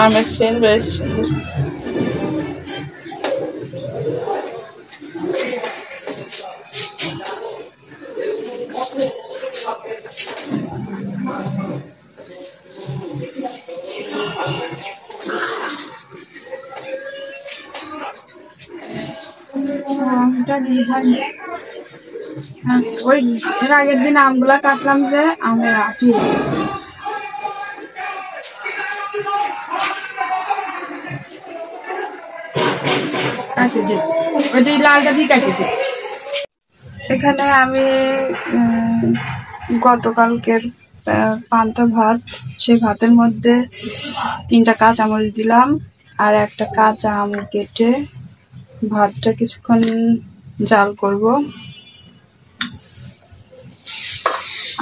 আমার সেন বেড়েছে সুন্দর। ওই এর আগের দিন আমগুলা কাটলাম যে আমের আটি হয়ে গেছে। কাটি দে, ওইটা লালটা দিয়ে কাটি দে। এখানে আমি গতকালকের পান্তা ভাত, সেই ভাতের মধ্যে 3টা কাঁচামরিচ দিলাম আর একটা কাঁচা আম কেটে ভাতটা কিছুক্ষণ জাল করব।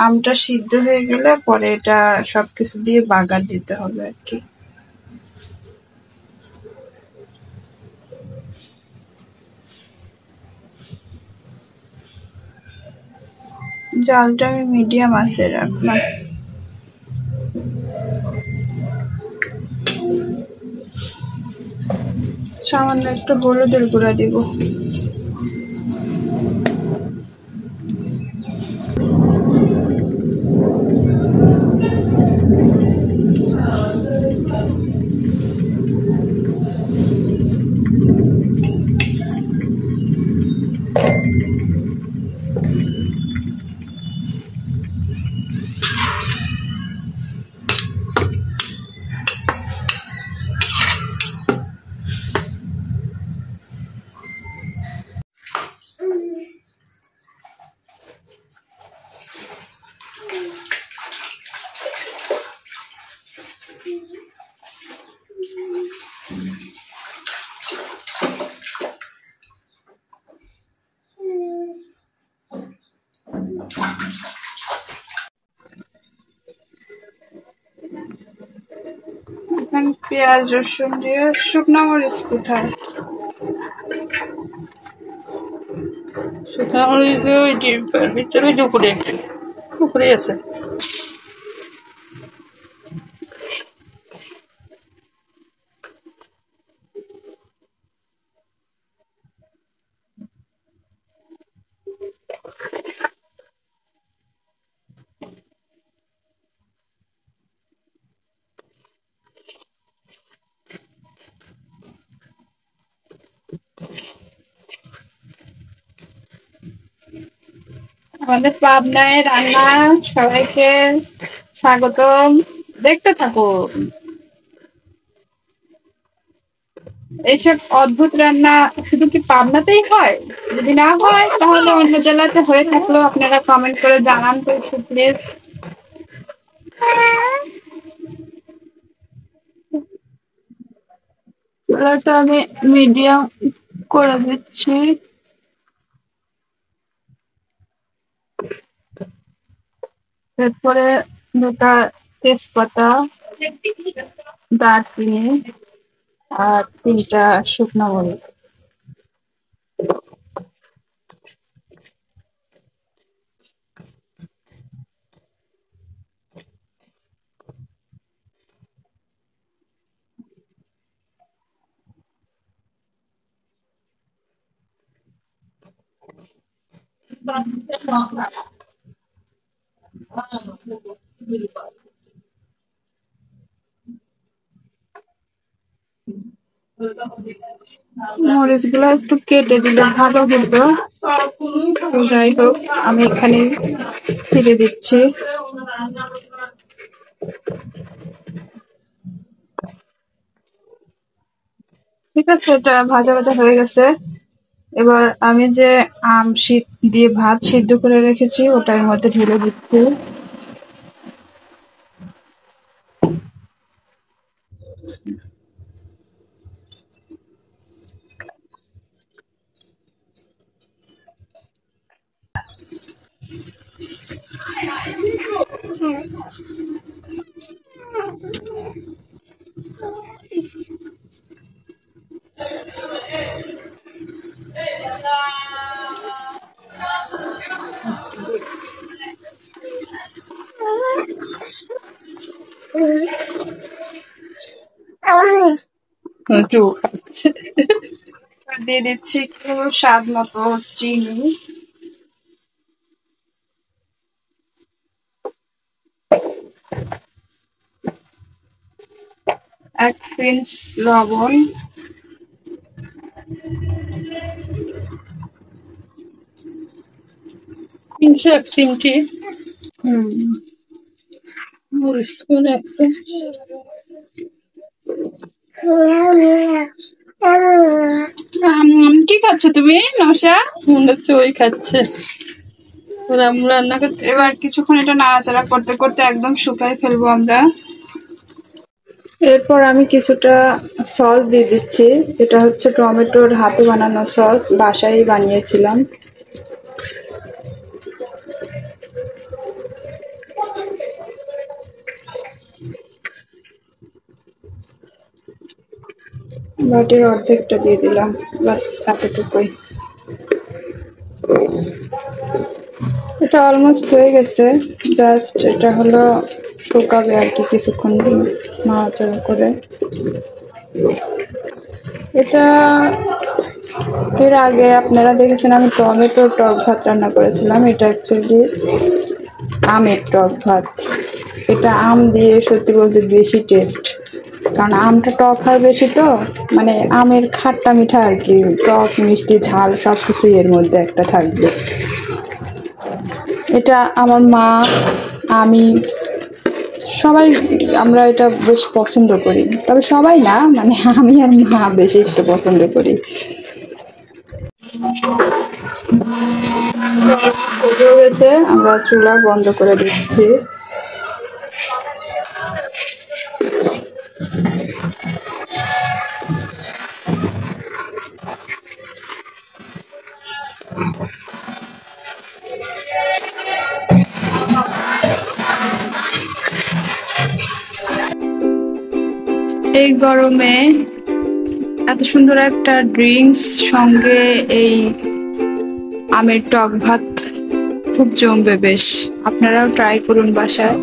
আমটা সিদ্ধ হয়ে গেলে পরে এটা সবকিছু দিয়ে বাগার দিতে হবে আর কি। জালটা আমি মিডিয়াম আছে রাখলাম। সামান্য একটু হলুদের গুঁড়া দিব। পেঁয়াজ রসুন দিয়ে, শুকনো মরিচ কোথায়? শুকনো মরিচ ওই ভিতরে উপরে উপরে আছে। আমাদের পাবনায় রান্না, সবাইকে স্বাগতম, দেখতে থাকো। এইসব অদ্ভুত রান্না শুধু কি পাবনাতেই হয়? যদি না হয় তাহলে অন্য জেলাতে হয়ে থাকলেও আপনারা কমেন্ট করে জানান তো একটু প্লিজ। চুলাটা আমি মিডিয়াম করে দিচ্ছি। এরপরে 2টা তেজপাতা, দারচিনি আর 3টা শুকনো মরিচ। মরিচ গুলা একটু কেটে দিলে ভালো হতো। যাই হোক, আমি এখানে ছিঁড়ে দিচ্ছি। ঠিক আছে, এটা ভাজা ভাজা হয়ে গেছে। এবার আমি যে আম দিয়ে ভাত সিদ্ধ করে রেখেছি ওটার মধ্যে ঢেলে দিচ্ছি। দিয়ে দিচ্ছি একটু স্বাদ মতো চিনি। এক পিঞ্চ লবণ। পিঞ্চ এক চিমটি। স্পুন এক চামচ। কি খাচ্ছ তুমি নশা? মনে হচ্ছে ওই খাচ্ছে। আমরা রান্না করতে। এবার কিছুক্ষণ এটা নাড়াচাড়া করতে করতে একদম শুকাই ফেলবো আমরা। এরপর আমি কিছুটা সস দিয়ে দিচ্ছি, এটা হচ্ছে টমেটোর হাতে বানানো সস, বাসায় বানিয়েছিলাম। বাটির অর্ধেকটা দিয়ে দিলাম, বাস এতটুকুই। এটা অলমোস্ট হয়ে গেছে, জাস্ট এটা হলো শুকাবে আর কি কিছুক্ষণ নাড়াচাড়া করে। এটা এর আগে আপনারা দেখেছেন আমি টমেটোর টক ভাত রান্না করেছিলাম, এটা অ্যাকচুয়ালি আমের টক ভাত। এটা আম দিয়ে সত্যি বলতে বেশি টেস্ট, কারণ আমটা টক হয় বেশি, তো মানে আমের খাট্টা মিঠা আর কি, টক মিষ্টি ঝাল সব কিছুই এর মধ্যে একটা থাকবে। এটা আমার মা, আমি সবাই আমরা এটা বেশ পছন্দ করি, তবে সবাই না, মানে আমি আর মা বেশি একটু পছন্দ করি। আমরা চুলা বন্ধ করে দিচ্ছি। এই গরমে এত সুন্দর একটা ড্রিঙ্কস সঙ্গে এই আমের টক ভাত খুব জমবে বেশ। আপনারাও ট্রাই করুন বাসায়।